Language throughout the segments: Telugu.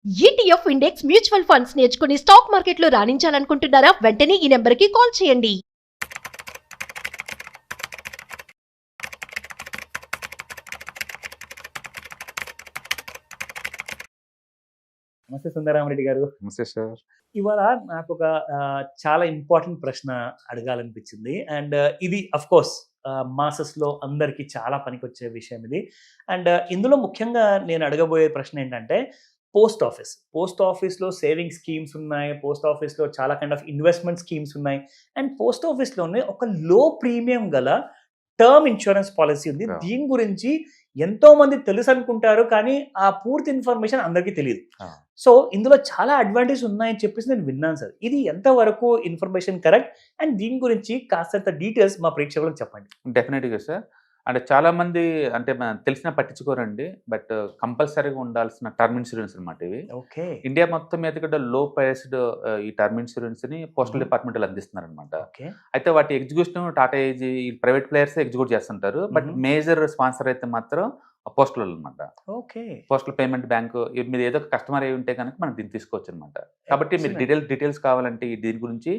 ఈటీఎఫ్ ఇండెక్స్ మ్యూచువల్ ఫండ్స్ నేర్చుకుని స్టాక్ మార్కెట్లో రాణించాలనుకుంటున్నారా? వెంటనే ఈ నెంబర్కి కాల్ చేయండి. నమస్తే సుందరరామరెడ్డి గారు. నమస్తే సార్. ఇవాళ నాకొక చాలా ఇంపార్టెంట్ ప్రశ్న అడగాలనిపించింది. అండ్ ఇది అఫ్‌కోర్స్ మాసెస్‌లో అందరికీ చాలా పనికొచ్చే విషయం ఇది. అండ్ ఇందులో ముఖ్యంగా నేను అడగబోయే ప్రశ్న ఏంటంటే పోస్ట్ ఆఫీస్. పోస్ట్ ఆఫీస్‌లో సేవింగ్ స్కీమ్స్ ఉన్నాయి. పోస్ట్ ఆఫీస్‌లో చాలా కైండ్ ఆఫ్ ఇన్వెస్ట్‌మెంట్ స్కీమ్స్ ఉన్నాయి. అండ్ పోస్ట్ ఆఫీస్‌లోనే ఒక లో ప్రీమియం గల టర్మ్ ఇన్స్యూరెన్స్ పాలిసీ ఉంది. Yeah. దీని గురించి ఎంతో మంది తెలుసు అనుకుంటారు. కానీ ఆ పూర్తి ఇన్ఫర్మేషన్ అందరికీ తెలియదు. Ah. సో ఇందులో చాలా అడ్వాంటేజ్ ఉన్నాయని చెప్పేసి నేను విన్నాను సార్. ఇది ఎంతవరకు ఇన్ఫర్మేషన్ కరెక్ట్? అండ్ దీని గురించి కాస్తంత డీటెయిల్స్ మా ప్రేక్షకులకు చెప్పండి. డెఫినెట్‌గా సార్. అంటే చాలామంది అంటే తెలిసినా పట్టించుకోరండి. బట్ కంపల్సరీగా ఉండాల్సిన టర్మ్ ఇన్సూరెన్స్ అనమాట ఇవి. ఓకే. ఇండియా మొత్తం మీద కూడా లో ప్రైస్డ్ ఈ టర్మ్ ఇన్సూరెన్స్‌ని పోస్టల్ డిపార్ట్మెంట్ వాళ్ళు అందిస్తున్నారనమాట. ఓకే. అయితే వాటి ఎగ్జిక్యూషన్ టాటా ఏజీ ఈ ప్రైవేట్ ప్లేయర్స్ ఎగ్జిక్యూట్ చేస్తుంటారు. బట్ మేజర్ స్పాన్సర్ అయితే మాత్రం పోస్టల్ అనమాట. ఓకే. పోస్టల్ పేమెంట్ బ్యాంకు మీరు ఏదో ఒక కస్టమర్ అయి ఉంటే కనుక మనం దీన్ని తీసుకోవచ్చు అనమాట. కాబట్టి మీరు డీటెయిల్స్ కావాలంటే దీని గురించి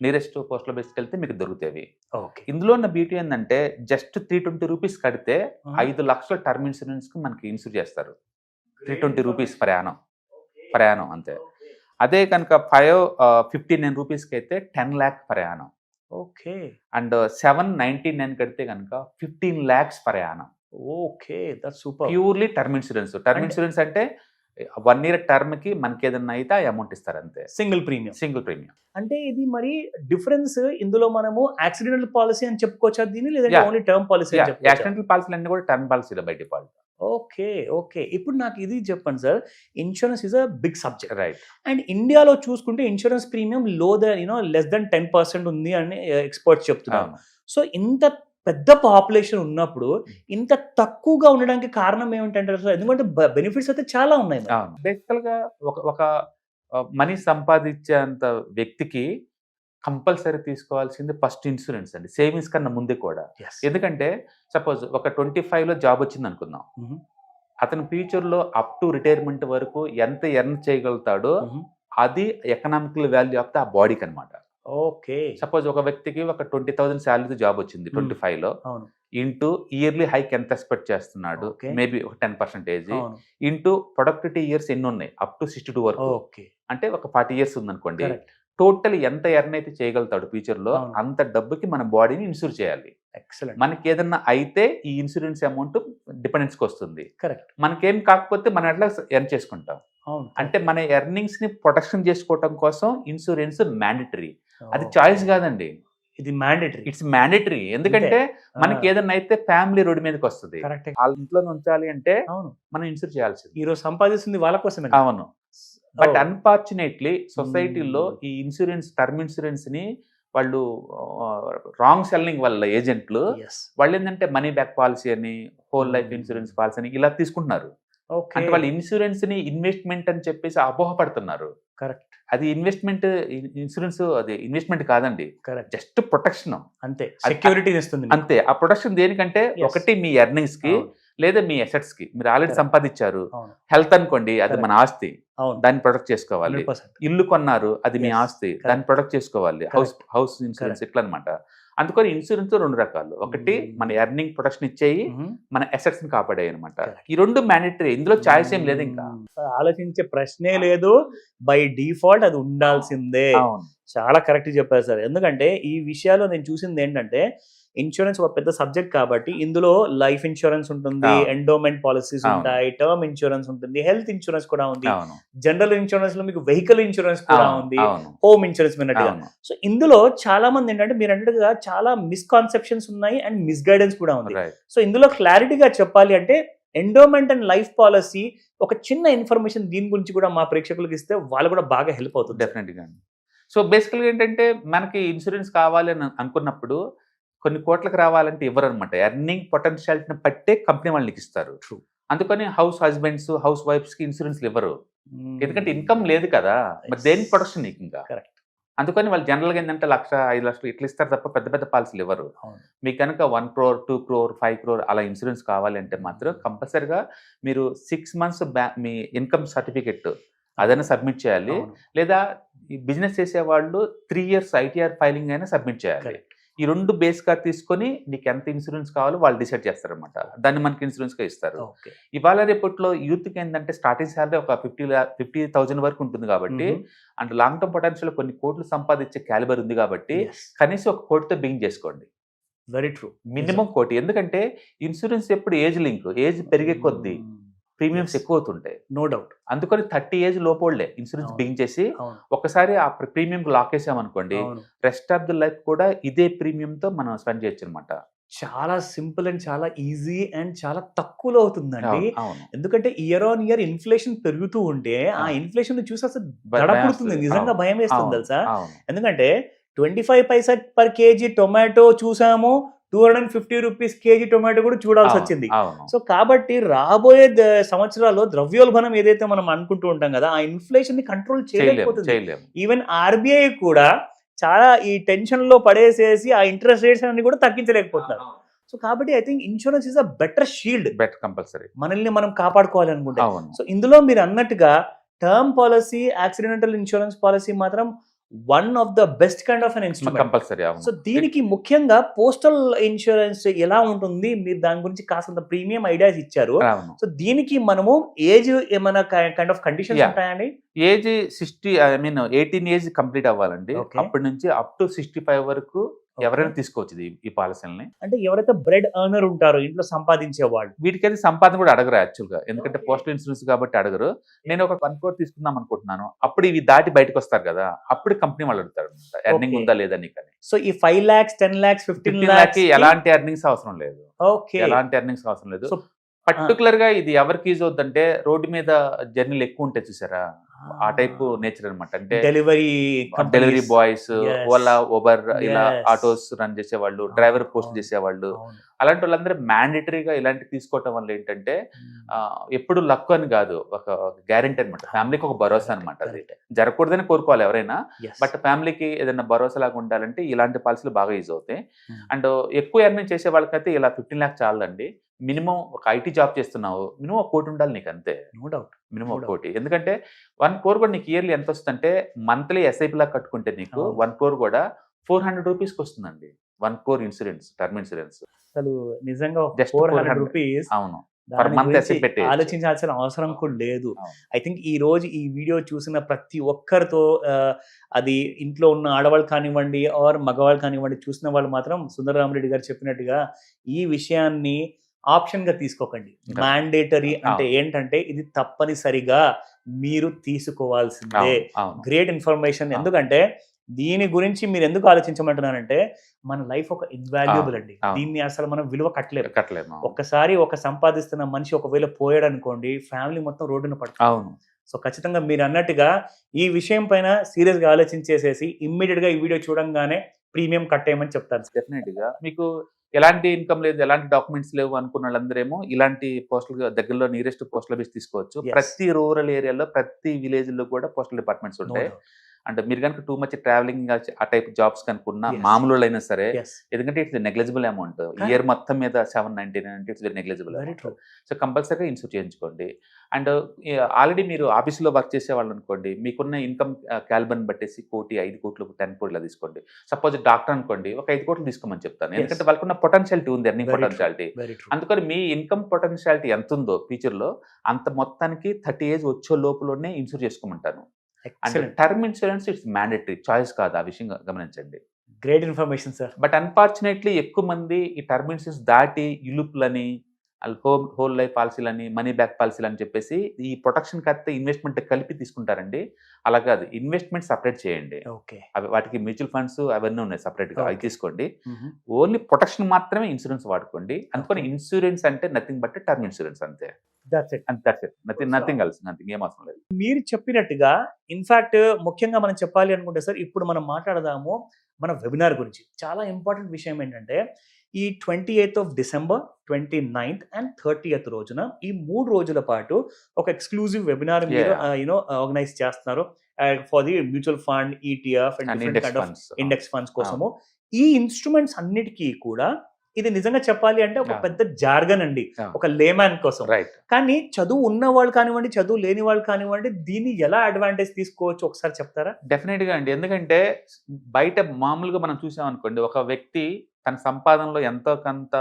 నియరెస్ట్ పోస్టల్ బేస్కి వెళ్తే మీకు దొరుకుతాయి. ఓకే. ఇందులో ఉన్న బ్యూటీ ఏంటంటే జస్ట్ 320 రూపీస్ కడితే 5 లక్షల టర్మ్ ఇన్సూరెన్స్ కి మనకి ఇన్సూర్ చేస్తారు. 320 రూపీస్ ప్రయాణం అంతే. అదే కనుక 59 రూపీస్కి అయితే 10 lakh ప్రయాణం. ఓకే. అండ్ 799 కడితే కనుక 15 lakhs ప్రయాణం. Okay. That's super. Purely term insurance. Term insurance అంటే 1 year టర్మ్ కి మనకి ఏదన్నా అయితే ఆ అమౌంట్ ఇస్తారు అంతే. Single premium. అంటే ఇది మరి డిఫరెన్స్ ఇందులో మనము యాక్సిడెంటల్ పాలసీ అని చెప్పుకోవచ్చా దీన్ని, లేదంటే ఓన్లీ టర్మ్ పాలసీ అని చెప్పుకోవచ్చా? యాక్సిడెంటల్ పాలసీలు అన్ని కూడా టర్మ్ పాలసీలో బై డిఫాల్ట్. ఓకే. ఓకే. ఇప్పుడు నాకు ఇది చెప్పండి sir. Insurance is a big subject. Right. And ఇండియాలో చూసుకుంటే ఇన్స్యూరెన్స్ ప్రీమియం లెస్ దెన్ 10% ఉంది అని ఎక్స్పర్ట్స్ చెప్తున్నారు. సో ఇంత పెద్ద పాపులేషన్ ఉన్నప్పుడు ఇంత తక్కువగా ఉండడానికి కారణం ఏమిటంటారు సార్? ఎందుకంటే బెనిఫిట్స్ అయితే చాలా ఉన్నాయి. బేసికల్ గా ఒక మనీ సంపాదించేంత వ్యక్తికి కంపల్సరీ తీసుకోవాల్సింది ఫస్ట్ ఇన్సూరెన్స్ అండి. సేవింగ్స్ కన్నా ముందే కూడా. ఎందుకంటే సపోజ్ ఒక 25లో జాబ్ వచ్చింది అనుకుందాం. అతని ఫ్యూచర్ లో అప్ టు రిటైర్మెంట్ వరకు ఎంత ఎర్న్ చేయగలుగుతాడో అది ఎకనామికల్ వాల్యూ ఆఫ్ ద బాడీకి అనమాట. ఓకే. సపోజ్ ఒక వ్యక్తికి ఒక 20,000 శాలరీ జాబ్ వచ్చింది 25లో. ఇంటూ ఇయర్లీ హైక్ ఎంత ఎక్స్పెక్ట్ చేస్తున్నాడు, మేబీ ఒక 10%, ఇంటూ ప్రొడక్టివిటీ ఇయర్స్ ఎన్ని ఉన్నాయి అప్ టు 62 వరకు. అంటే ఒక 40 years ఉందనుకోండి. టోటల్ ఎంత ఎర్న్ అయితే చేయగలుగుతాడు ఫ్యూచర్ లో అంత డబ్బుకి మన బాడీని ఇన్సూర్ చేయాలి. మనకి ఏదన్నా అయితే ఈ ఇన్సూరెన్స్ అమౌంట్ డిపెండెన్స్ కి వస్తుంది. మనకేం కాకపోతే మనం ఎట్లా ఎర్న్ చేసుకుంటాం. అంటే మన ఎర్నింగ్స్ ని ప్రొటెక్షన్ చేసుకోవటం కోసం ఇన్సూరెన్స్ మ్యాండేటరీ. అది చాయిస్ కాదండి, ఇది మ్యాండేటరీ. It's mandatory. ఎందుకంటే మనకి ఏదన్నా అయితే ఫ్యామిలీ రోడ్డు మీదకి వస్తుంది. వాళ్ళ ఇంట్లో ఉంచాలి అంటే మనం ఇన్సూర్ చేయాల్సింది. ఈరోజు సంపాదిస్తుంది వాళ్ళ కోసమే. అవును. బట్ అన్ఫార్చునేట్లీ సొసైటీలో ఈ ఇన్సూరెన్స్ టర్మ్ ఇన్సూరెన్స్ ని వాళ్ళు రాంగ్ సెల్లింగ్ వల్ల ఏజెంట్లు వాళ్ళు ఏంటంటే మనీ బ్యాక్ పాలసీ అని, హోల్ లైఫ్ ఇన్సూరెన్స్ పాలసీ అని ఇలా తీసుకుంటున్నారు. అంటే వాళ్ళు ఇన్సూరెన్స్ ని ఇన్వెస్ట్మెంట్ అని చెప్పేసి అపోహపడుతున్నారు. కరెక్ట్. అది ఇన్సూరెన్స్ అది ఇన్వెస్ట్మెంట్ కాదండి, జస్ట్ ప్రొటెక్షన్ అంతే. సెక్యూరిటీ ఇస్తుంది అంతే. ఆ ప్రొటెక్షన్ దేనికంటే ఒకటి మీ ఎర్నింగ్స్ కి లేదా మీ అసెట్స్ కి. మీరు ఆల్రెడీ సంపాదించారు. హెల్త్ అనుకోండి, అది మన ఆస్తి, దాన్ని ప్రొటెక్ట్ చేసుకోవాలి. ఇల్లు కొన్నారు, అది మీ ఆస్తి, దాన్ని ప్రొటెక్ట్ చేసుకోవాలి. హౌస్ ఇన్సూరెన్స్ ఇట్లా అనమాట. అందుకని ఇన్సూరెన్స్ 2 రకాలు. ఒకటి మన ఎర్నింగ్ ప్రొటెక్షన్ ఇచ్చేయి, మన అసెట్స్ ని కాపాడాయి అనమాట. ఈ 2 మ్యాండేటరీ. ఇందులో చాయిస్ ఏం లేదు, ఇంకా ఆలోచించే ప్రశ్నే లేదు. బై డిఫాల్ట్ అది ఉండాల్సిందే. చాలా కరెక్ట్ చెప్పారు సార్. ఎందుకంటే ఈ విషయాల్లో నేను చూసింది ఏంటంటే ఇన్సూరెన్స్ ఒక పెద్ద సబ్జెక్ట్ కాబట్టి ఇందులో లైఫ్ ఇన్సూరెన్స్ ఉంటుంది, ఎండోమెంట్ పాలసీస్ ఉంటాయి, టర్మ్ ఇన్సూరెన్స్ ఉంటుంది, హెల్త్ ఇన్సూరెన్స్ కూడా ఉంది, జనరల్ ఇన్సూరెన్స్ లో మీకు వెహికల్ ఇన్సూరెన్స్ కూడా ఉంది, హోమ్ ఇన్సూరెన్స్ విన్నట్టుగా. సో ఇందులో చాలా మంది ఏంటంటే మీరు అన్నట్టుగా చాలా మిస్కాన్సెప్షన్స్ ఉన్నాయి అండ్ మిస్గైడెన్స్ కూడా ఉంది. సో ఇందులో క్లారిటీగా చెప్పాలి అంటే ఎండోమెంట్ అండ్ లైఫ్ పాలసీ ఒక చిన్న ఇన్ఫర్మేషన్ దీని గురించి కూడా మా ప్రేక్షకులకు ఇస్తే వాళ్ళు కూడా బాగా హెల్ప్ అవుతుంది. డెఫినెట్గా. సో బేసికల్గా ఏంటంటే మనకి ఇన్సూరెన్స్ కావాలి అని అనుకున్నప్పుడు కొన్ని కోట్లకు రావాలంటే ఇవ్వరు అనమాట. ఎర్నింగ్ పొటెన్షియాలిటీని పట్టే కంపెనీ వాళ్ళకి ఇస్తారు. అందుకని హౌస్ హస్బెండ్స్, హౌస్ వైఫ్స్ కి ఇన్సూరెన్స్లు ఇవ్వరు. ఎందుకంటే ఇన్కమ్ లేదు కదా, మరి దేని ప్రొటెక్షన్ నీకు ఇంకా. అందుకని వాళ్ళు జనరల్గా ఏంటంటే 1,00,000, 5,00,000 ఇట్లా ఇస్తారు తప్ప పెద్ద పెద్ద పాలసీలు ఇవ్వరు. మీకు కనుక 1 crore, 2 crore, 5 crore అలా ఇన్సూరెన్స్ కావాలి అంటే మాత్రం కంపల్సరిగా మీరు 6 months మీ ఇన్కమ్ సర్టిఫికెట్ అదైనా సబ్మిట్ చేయాలి. అవును. లేదా ఈ బిజినెస్ చేసే వాళ్ళు 3 years ITR ఫైలింగ్ అయినా సబ్మిట్ చేయాలి. Correct. ఈ 2 బేస్ కార్డ్ తీసుకొని నీకు ఎంత ఇన్సూరెన్స్ కావాలో వాళ్ళు డిసైడ్ చేస్తారనమాట. దాన్ని మనకి ఇన్సూరెన్స్గా ఇస్తారు. ఓకే. ఇవాళ రేపట్లో యూత్కి ఏంటంటే స్టార్టింగ్ శాలరీ ఒక 50,000 వరకు ఉంటుంది కాబట్టి, అండ్ లాంగ్ టర్మ్ పొటెన్షియల్ కొన్ని కోట్లు సంపాదించే క్యాలిబర్ ఉంది కాబట్టి కనీసం 1 కోటితో బిగింగ్ చేసుకోండి. Very true. మినిమం 1 కోటి. ఎందుకంటే ఇన్సూరెన్స్ ఎప్పుడు ఏజ్ లింక్, ఏజ్ పెరిగే కొద్దీ ప్రీమియమ్స్ ఎక్కువ అవుతుంటాయి. No doubt. అందుకని 30 ఏజ్ లోపోళ్లే ఇన్సూరెన్స్ బిగింగ్ చేసి ఒక్కసారి ఆ ప్రీమియం లాక్ వేసామనుకోండి, రెస్ట్ ఆఫ్ ది లైఫ్ కూడా ఇదే ప్రీమియం తో మనం స్పెండ్ చేయొచ్చు అనమాట. చాలా సింపుల్ అండ్ చాలా ఈజీ అండ్ చాలా తక్కువలో అవుతుందండి. అవును. ఎందుకంటే ఇయర్ ఆన్ ఇయర్ ఇన్ఫ్లేషన్ పెరుగుతూ ఉంటే ఆ ఇన్ఫ్లేషన్ చూసి అసలు దడపుడుతుంది, నిజంగా భయం వేస్తుంది తెలుసా. ఎందుకంటే 25 పైసా పర్ కేజీ టొమాటో చూసాము, 250 రూపీస్ కేజీ టొమాటో కూడా చూడాల్సి వచ్చింది. సో కాబట్టి రాబోయే సంవత్సరాల్లో ద్రవ్యోల్బణం ఏదైతే మనం అనుకుంటూ ఉంటాం కదా, ఆ ఇన్ఫ్లేషన్ ని కంట్రోల్ చేయలేకపోతుంది. ఈవెన్ ఆర్బీఐ కూడా చాలా ఈ టెన్షన్ లో పడేసేసి ఆ ఇంట్రెస్ట్ రేట్స్ అన్ని కూడా తగ్గించలేకపోతున్నారు. సో కాబట్టి I think insurance is a better shield. Better compulsory మనల్ని మనం కాపాడుకోవాలి అనుకుంటే. సో ఇందులో మీరు అన్నట్టుగా term policy, accidental insurance policy మాత్రం one of the best kind of an instrument. Compulsory. So దీనికి ముఖ్యంగా పోస్టల్ ఇన్సూరెన్స్ ఎలా ఉంటుంది, మీరు దాని గురించి కాస్త ప్రీమియం ఐడియాస్ ఇచ్చారు. సో దీనికి మనము ఏజ్ ఏమైనా కైండ్ ఆఫ్ కండిషన్స్ ఉంటాయండి? ఏజ్ 18 ఏజ్ కంప్లీట్ అవ్వాలండి. అప్పటి నుంచి అప్ టు 65 వరకు ఎవరైనా తీసుకోవచ్చు ఈ పాలసీలని. అంటే ఎవరైతే బ్రెడ్ ఎర్నర్ ఉంటారో, ఇంట్లో సంపాదించే వాళ్ళు, వీటికైతే సంపాదన కూడా అడగరు యాక్చువల్గా. ఎందుకంటే పోస్టల్ ఇన్సూరెన్స్ కాబట్టి అడగరు. నేను ఒక 1 crore తీసుకుందాం అనుకుంటున్నాను, అప్పుడు ఇవి దాటి బయటకు వస్తారు కదా, అప్పుడు కంపెనీ వాళ్ళు అడుగుతారు ఎర్నింగ్ ఉందా లేదా నీకు అని. సో ఈ 5 lakhs, 10 lakhs, 15 lakhs ఎలాంటి ఎర్నింగ్స్ అవసరం లేదు. ఎలాంటి ఎర్నింగ్స్ అవసరం లేదు. పర్టికులర్ గా ఇది ఎవరికి యూజ్ అవుతుందంటే, రోడ్డు మీద జర్నీలు ఎక్కువ ఉంటాయి చూసారా, ఆ టైప్ నేచర్ అనమాట. అంటే డెలివరీ బాయ్స్, ఓలా, ఉబర్ ఇలా ఆటోస్ రన్ చేసేవాళ్ళు, డ్రైవర్ పోస్ట్ చేసేవాళ్ళు, అలాంటి వాళ్ళందరూ మ్యాండేటరీగా ఇలాంటి తీసుకోవటం వల్ల ఏంటంటే ఎప్పుడు లక్ అని కాదు, ఒక గ్యారెంటీ అనమాట. ఫ్యామిలీకి ఒక భరోసా అనమాట. అది జరగకూడదని కోరుకోవాలి ఎవరైనా, బట్ ఫ్యామిలీకి ఏదైనా భరోసా లాగా ఉండాలంటే ఇలాంటి పాలసీలు బాగా యూజ్ అవుతాయి. అండ్ ఎక్కువ ఎర్నింగ్ చేసే వాళ్ళకైతే ఇలా 15 lakhs చాలండి. మినిమం ఒక ఐటీ జాబ్ చేస్తున్నావు, మినిమం 1 కోటి ఉండాలి నీకు, అంతే. No doubt. మినిమం 1 కోటి. ఎందుకంటే 1 crore కూడా నీకు ఇయర్లీ ఎంత వస్తుందంటే, మంత్లీ ఎస్ఐపి లాగా కట్టుకుంటే నీకు 1 crore కూడా 400 రూపీస్కి వస్తుందండి. 1 crore ఇన్సూరెన్స్, టర్మ్ ఇన్సూరెన్స్. అసలు నిజంగా 400 రూపీస్. అవును. పర్ మంత్ ఎస్ఐపి పెట్టి ఆలోచించాల్సిన అవసరం కూడా లేదు. ఐ థింక్ ఈ రోజు ఈ వీడియో చూసిన ప్రతి ఒక్కరితో, అది ఇంట్లో ఉన్న ఆడవాళ్ళు కానివ్వండి ఆర్ మగవాళ్ళు కానివ్వండి, చూసిన వాళ్ళు మాత్రం సుందరరామరెడ్డి గారు చెప్పినట్టుగా ఈ విషయాన్ని ఆప్షన్ గా తీసుకోకండి. మ్యాండేటరీ అంటే ఏంటంటే ఇది తప్పనిసరిగా మీరు తీసుకోవాల్సిందే. Great information. ఎందుకంటే దీని గురించి మీరు ఎందుకు ఆలోచించమంటున్నానంటే, మన లైఫ్ ఒక ఇన్వాల్యుబుల్ అండి. దీన్ని అసలు మనం విలువ కట్టలేము. ఒక్కసారి ఒక సంపాదిస్తున్న మనిషి ఒకవేళ పోయాడు అనుకోండి, ఫ్యామిలీ మొత్తం రోడ్డున పడుతుంది. సో ఖచ్చితంగా మీరు అన్నట్టుగా ఈ విషయం పైన సీరియస్ గా ఆలోచించేసేసి ఇమ్మీడియట్ గా ఈ వీడియో చూడంగానే ప్రీమియం కట్టేయమని చెప్తాను. డెఫినెట్ గా మీకు ఎలాంటి ఇన్కమ్ లేదు, ఎలాంటి డాక్యుమెంట్స్ లేవు అనుకున్న వాళ్ళందరేమో ఇలాంటి పోస్టల్ దగ్గరలో నియరెస్ట్ పోస్టల్ ఆఫీస్ తీసుకోవచ్చు. ప్రతి రూరల్ ఏరియాలో, ప్రతి విలేజ్ లో కూడా పోస్టల్ డిపార్ట్మెంట్స్ ఉంటాయి. అంటే మీరు కనుక టూ మచ్ ట్రావెలింగ్ ఆ టైప్ జాబ్స్ కనుకున్న మామూలు అయినా సరే, ఎందుకంటే ఇట్స్ నెగ్లిజిబుల్ అమౌంట్. ఇయర్ మొత్తం మీద 799 అంటే ఇట్స్ నెగ్లిజిబుల్. సో కంపల్సరీగా ఇన్సూర్ చేయించుకోండి. అండ్ ఆల్రెడీ మీరు ఆఫీస్లో వర్క్ చేసే వాళ్ళు అనుకోండి, మీకున్న ఇన్కమ్ క్యాలిబర్ని బట్టేసి 1 కోటి, 5 కోట్లు, 10 కోట్లు ఇలా తీసుకోండి. సపోజ్ డాక్టర్ అనుకోండి, ఒక 5 కోట్లు తీసుకోమని చెప్తాను. ఎందుకంటే వాళ్ళకున్న పొటెన్షియాలిటీ ఉంది, ఎర్నింగ్ పొటెన్షియాలిటీ. అందుకని మీ ఇన్కమ్ పొటెన్షియాలిటీ ఎంత ఉందో ఫ్యూచర్లో, అంత మొత్తానికి 30 ఏజ్ వచ్చే లోపలనే ఇన్సూర్ చేసుకోమంటాను. And term insurance it's mandatory, choice కాదు. ఆ విషయం గమనించండి. Great information sir. But unfortunately ఎక్కువ మంది ఈ టర్మ్ ఇన్సూరెన్స్ దాటి ఇలుపులని, హోల్ లైఫ్ పాలసీలని, మనీ బ్యాక్ పాలసీలు అని చెప్పేసి ఈ ప్రొటెక్షన్ కడితే ఇన్వెస్ట్మెంట్ కలిపి తీసుకుంటారండి. అలా కాదు, ఇన్వెస్ట్మెంట్ సపరేట్ చేయండి. అవి వాటికి మ్యూచువల్ ఫండ్స్ అవన్నీ ఉన్నాయి సపరేట్ గా, అవి తీసుకోండి. ఓన్లీ ప్రొటెక్షన్ మాత్రమే ఇన్సూరెన్స్ వాడుకోండి. అందుకని ఇన్సూరెన్స్ అంటే నథింగ్ బట్ టర్మ్ ఇన్సూరెన్స్, అంతే. నథింగ్ ఎల్స్, నథింగ్, ఏం అవసరం లేదు. మీరు చెప్పినట్టుగా ఇన్ఫాక్ట్ ముఖ్యంగా మనం చెప్పాలి అనుకుంటే సార్, ఇప్పుడు మనం మాట్లాడదాము మన వెబినార్ గురించి. చాలా ఇంపార్టెంట్ విషయం ఏంటంటే, ఈ 28th of December, 29th and 30th రోజున, ఈ 3 రోజుల పాటు ఒక ఎక్స్క్లూజివ్ వెబినార్ మీరు ఆర్గనైజ్ చేస్తున్నారు for the mutual fund, ETF and different kind of index funds కోసము. ఈ ఇన్స్ట్రుమెంట్స్ అన్నిటికీ కూడా ఇది నిజంగా చెప్పాలి అంటే ఒక Yeah. పెద్ద జార్గన్ అండి, Yeah. ఒక లేమ్యాన్ కోసం. రైట్. కానీ చదువు ఉన్న వాళ్ళు కానివ్వండి, చదువు లేని వాళ్ళు కానివ్వండి, దీన్ని ఎలా అడ్వాంటేజ్ తీసుకోవచ్చు ఒకసారి చెప్తారా? డెఫినెట్ గా అండి. ఎందుకంటే బయట మామూలుగా మనం చూసాం అనుకోండి, ఒక వ్యక్తి తన సంపాదనలో ఎంతో కొంత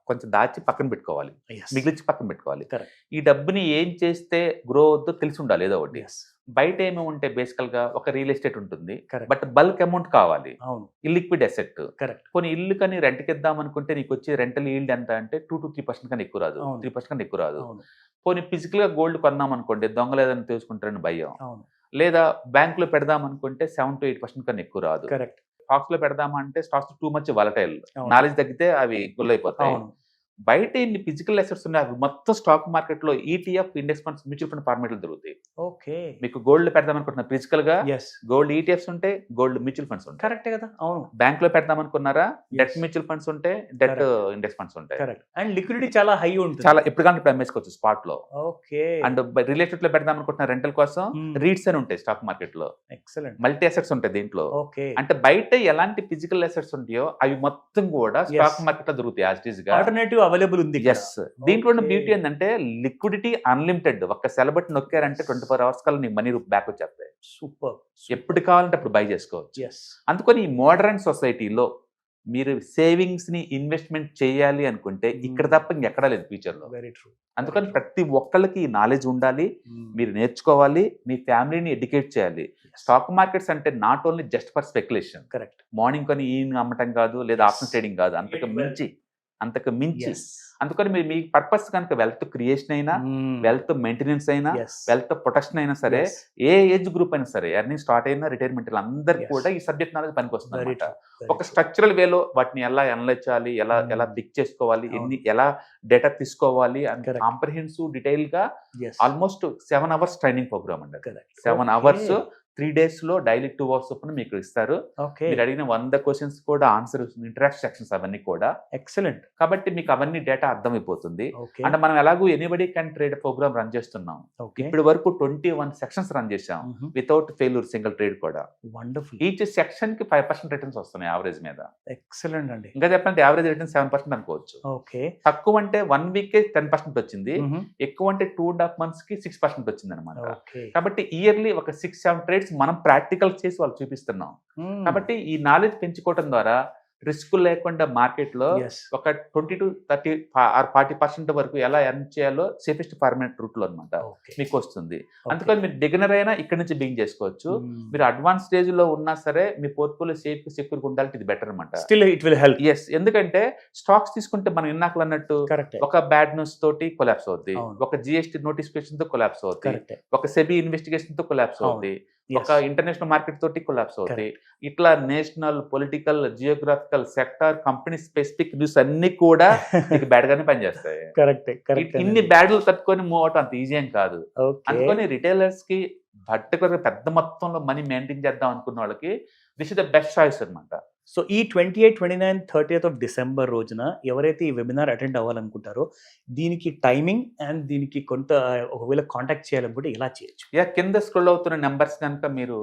కొంచెం దాచి పక్కన పెట్టుకోవాలి, మిగిలించి పక్కన పెట్టుకోవాలి. Correct. ఈ డబ్బుని ఏం చేస్తే గ్రో అవుద్దో తెలిసి ఉండాలి ఏదో ఒకటి. Yes. బయట ఏమో ఉంటే బేసికల్ గా ఒక రియల్ ఎస్టేట్ ఉంటుంది, Correct. బట్ బల్క్ అమౌంట్ కావాలి, అవును, ఇల్లిక్విడ్ అసెట్. కరెక్ట్. కొన్ని ఇల్లు కానీ రెంట్కి ఇద్దాం అనుకుంటే నీకు వచ్చే రెంటల్ ఈల్డ్ ఎంత అంటే 2 to 3% కన్నా ఎక్కువ రాదు, అవును. 3% కన్నా ఎక్కువ రాదు. అవును, పోనీ ఫిజికల్ గా గోల్డ్ కొన్నాం అనుకోండి, దొంగలు ఏదైనా తెలుసుకుంటారని భయం. అవును, లేదా బ్యాంక్ లో పెడదాం అనుకుంటే 7 to 8% కన్నా ఎక్కువ రాదు. కరెక్ట్. స్టాక్స్ లో పెడదామంటే స్టాక్స్ టూ మచ్ వాలటైల్, అవును. నాలెడ్జ్ తగ్గితే అవి గుల్లైపోతాయి. అవును, బయట ఇన్ని ఫిజికల్ అసెట్స్ ఉన్నాయి, అవి మొత్తం స్టాక్ మార్కెట్ లో ETF, index funds, mutual fund format లో దొరుకుతాయి. ఓకే. మీకు గోల్డ్ పెడదాం అనుకుంటున్నా ఫిజికల్ గా, ఎస్, గోల్డ్ ETFs ఉంటాయి, గోల్డ్ మ్యూచువల్ ఫండ్స్ ఉంటాయి. కరెక్టే కదా. అవును, బ్యాంక్ లో పెడదాం అనుకున్నారా, డెట్ Yes. మ్యూచువల్ ఫండ్స్ ఉంటాయి, డెట్ Correct. ఇండెక్స్ ఫండ్స్ ఉంటాయి. కరెక్ట్. అండ్ లిక్విడిటీ చాలా హై ఉంటుంది. చాలా ఎప్పుడు కానీ ఇప్పుడు అమ్మేసుకోవచ్చు స్పాట్ లో. ఓకే. అండ్ రియల్ ఎస్టేట్ లో పెడదాం అనుకుంటున్న రెంటల్ కోసం రీట్స్ అని ఉంటాయి స్టాక్ మార్కెట్ లో, ఎక్సలెంట్. మల్టీ అసెట్స్ ఉంటాయి దీంట్లో. ఓకే. అంటే బయట ఎలాంటి ఫిజికల్ అసెట్స్ ఉంటాయో అవి మొత్తం కూడా స్టాక్ మార్కెట్ లో దొరుకుతాయి యాజ్ ఇట్ ఈస్ గా. ఆల్టర్నేటివ్ అవైలబుల్ ఉంది. ఎస్. దీంట్లో Okay. బ్యూటీ ఏంటంటే లిక్విడిటీ అన్లిమిటెడ్. ఒక్క సెలబట్ నొక్కారంటే 24 hours కల్లా నీ మనీ బ్యాక్ వచ్చేస్తాయి. సూపర్. ఎప్పుడు కావాలంటే అప్పుడు బై చేసుకోవచ్చు. ఎస్. అందుకని ఈ మోడర్న్ సొసైటీలో మీరు సేవింగ్స్ ని ఇన్వెస్ట్మెంట్ చేయాలి అనుకుంటే ఇక్కడ తప్ప ఇంకెక్కడా లేదు ఫ్యూచర్ లో. Very true. అందుకని ప్రతి ఒక్కళ్ళకి ఈ నాలెడ్జ్ ఉండాలి, మీరు నేర్చుకోవాలి, మీ ఫ్యామిలీని ఎడ్యుకేట్ చేయాలి. స్టాక్ మార్కెట్స్ అంటే not only just for speculation. Correct. Morning కొని ఈవినింగ్ అమ్మటం కాదు, లేదా ఆఫ్టర్నూన్ ట్రేడింగ్ కాదు, అంతకు మించి. అందుకని మీరు మీ పర్పస్ కనుక వెల్త్ క్రియేషన్ అయినా, వెల్త్ మెయింటెనెన్స్ అయినా, వెల్త్ ప్రొటెక్షన్ అయినా సరే, ఏ ఏజ్ గ్రూప్ అయినా సరే, ఎర్నింగ్ స్టార్ట్ అయినా రిటైర్మెంట్ అందరికి కూడా ఈ సబ్జెక్ట్ నాలెడ్జ్ పనికి వస్తుంది అనమాట. ఒక స్ట్రక్చరల్ వేలో వాటిని ఎలా అనలైజ్ చేయాలి, ఎలా పిక్ చేసుకోవాలి, ఎలా డేటా తీసుకోవాలి అండ్ కాంప్రహెన్సివ్ డీటెయిల్ గా ఆల్మోస్ట్ 7 hours ట్రైనింగ్ ప్రోగ్రామ్ అండి. 7 hours 3 days లో డైలీ 2 hours చొప్పున మీకు ఇస్తారు. మీరు అడిగిన 100 questions కూడా ఆన్సర్, ఇంటరాక్షన్ సెక్షన్స్ అవన్నీ కూడా ఎక్సలెంట్. కాబట్టి మీకు అవన్నీ డేటా అర్థమైపోతుంది. అంటే మనం ఎలాగో anybody can trade program run చేస్తున్నాం. ఇప్పటి వరకు 21 సెక్షన్స్ రన్ చేసాం వితౌట్ ఫెయిల్యూర్, సింగిల్ ట్రేడ్ కూడా. వండర్ఫుల్. ఈచ్ సెక్షన్ కి 5% రిటర్న్స్ వస్తున్నాయి యావరేజ్ మీద. ఎక్సలెంట్ అండి. ఇంకా చెప్పాలంటే యావరేజ్ రిటర్న్ 7% అనుకోవచ్చు. ఓకే. తక్కువ అంటే 1 week 10% వచ్చింది, ఎక్కువ అంటే 2.5 months కి 6% వచ్చింది అనమాట. కాబట్టి ఇయర్లీ ఒక 6-7 ట్రేడ్స్ మనం ప్రాక్టికల్ చేసి వాళ్ళు చూపిస్తున్నాం. కాబట్టి ఈ నాలెడ్జ్ పెంచుకోవడం ద్వారా రిస్క్ లేకుండా మార్కెట్ లో ఒక 20 to 30 or 40% వరకు ఎలా ఎర్న్ చేయాలో సేఫెస్ట్ ఫార్మేట్ రూట్ లో అనమాట మీకు వస్తుంది. అందుకని మీరు బిగినర్ అయినా ఇక్కడ నుంచి బిగిన్ చేసుకోవచ్చు. మీరు అడ్వాన్స్ స్టేజ్ లో ఉన్నా సరే మీ పోర్ట్ఫోలియో సేఫ్ సెక్యూర్ ఉండాలి, ఇది బెటర్ అనమాట. Still it will help. Yes. ఎందుకంటే స్టాక్స్ తీసుకుంటే మనం ఇన్నాకలు అన్నట్టు ఒక బ్యాడ్ న్యూస్ తోటి కొలాప్స్ అవుద్ది, ఒక GST నోటిఫికేషన్ తో కొలాప్స్ అవుతుంది, ఒక సెబీ ఇన్వెస్టిగేషన్ తో కొలాప్స్ అవుతుంది, ఒక ఇంటర్నేషనల్ మార్కెట్ తోటి కొలాప్స్ అవుతాయి. ఇట్లా national, political, geographical, sector, company specific news అన్ని కూడా బ్యాడ్ గానే పనిచేస్తాయి. ఇన్ని బ్యాడ్లు తట్టుకొని మూవ్ అవటం అంత ఈజీ ఏం కాదు. అందుకని రిటైలర్స్ కి పర్టికులర్ పెద్ద మొత్తంలో మనీ మెయింటైన్ చేద్దాం అనుకున్న వాళ్ళకి this is the best choice అనమాట. సో ఈ 28, 29, 30th of December రోజున ఎవరైతే ఈ వెబినార్ అటెండ్ అవ్వాలనుకుంటారో దీనికి టైమింగ్ అండ్ దీనికి కొంత ఒకవేళ కాంటాక్ట్ చేయాలనుకుంటే ఎలా చేయొచ్చు? కింద స్క్రోల్ అవుతున్న నెంబర్స్ కనుక మీరు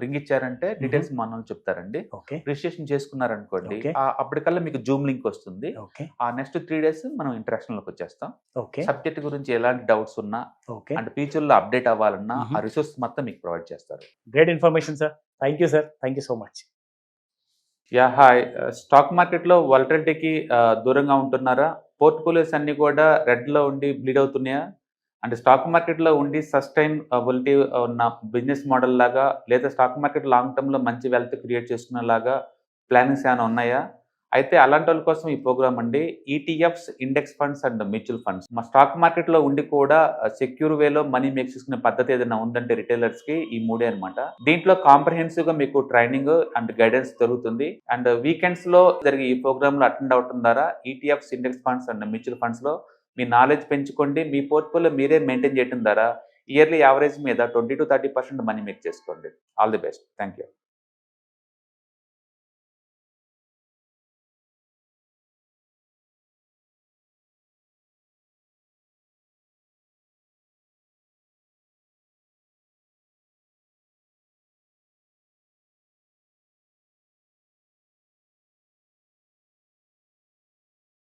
రింగ్ ఇచ్చారంటే డీటెయిల్స్ మనం చెప్తారండి. రిజిస్ట్రేషన్ చేసుకున్నారనుకోండి అప్పటికల్లా మీకు జూమ్ లింక్ వస్తుంది. ఆ నెక్స్ట్ 3 days మనం ఇంటరాక్షన్ లోకి వచ్చేస్తాం. సబ్జెక్ట్ గురించి ఎలాంటి డౌట్స్ ఉన్నా అండ్ ఫ్యూచర్ లో అప్డేట్ అవ్వాలన్నా ఆ రిసోర్స్ మొత్తం మీకు ప్రొవైడ్ చేస్తారు. Great information sir. Thank you sir. Thank you so much. Hi. Stock మార్కెట్లో వాలటిలిటీకి దూరంగా ఉంటున్నారా? పోర్ట్ఫోలియోస్ అన్ని కూడా రెడ్లో ఉండి బ్లీడ్ అవుతున్నాయా? అంటే స్టాక్ మార్కెట్లో ఉండి సస్టైనబిలిటీ ఉన్న బిజినెస్ మోడల్ లాగా, లేదా స్టాక్ మార్కెట్ లాంగ్ టర్మ్లో మంచి వెల్త్ క్రియేట్ చేసుకునేలాగా ప్లానింగ్స్ ఏమైనా ఉన్నాయా? అయితే అలాంటి వాళ్ళ కోసం ఈ ప్రోగ్రామ్ అండి. ETFs, index funds and mutual funds. మా స్టాక్ మార్కెట్లో ఉండి కూడా సెక్యూర్ వేలో మనీ మేక్ చేసుకునే పద్ధతి ఏదైనా ఉందంటే రిటైలర్స్ కి ఈ 3 అనమాట. దీంట్లో కాంప్రహెన్సివ్ గా మీకు ట్రైనింగ్ అండ్ గైడెన్స్ దొరుకుతుంది. అండ్ వీకెండ్స్ లో జరిగే ఈ ప్రోగ్రామ్ లో అటెండ్ అవడం ద్వారా ETFs, index funds and mutual funds లో మీ నాలెడ్జ్ పెంచుకోండి. మీ పోర్ట్ఫోలియో మీరే మెయింటైన్ చేయడం ద్వారా ఇయర్లీ యావరేజ్ మీద 20 to 30% మనీ మేక్ చేసుకోండి. All the best. Thank you.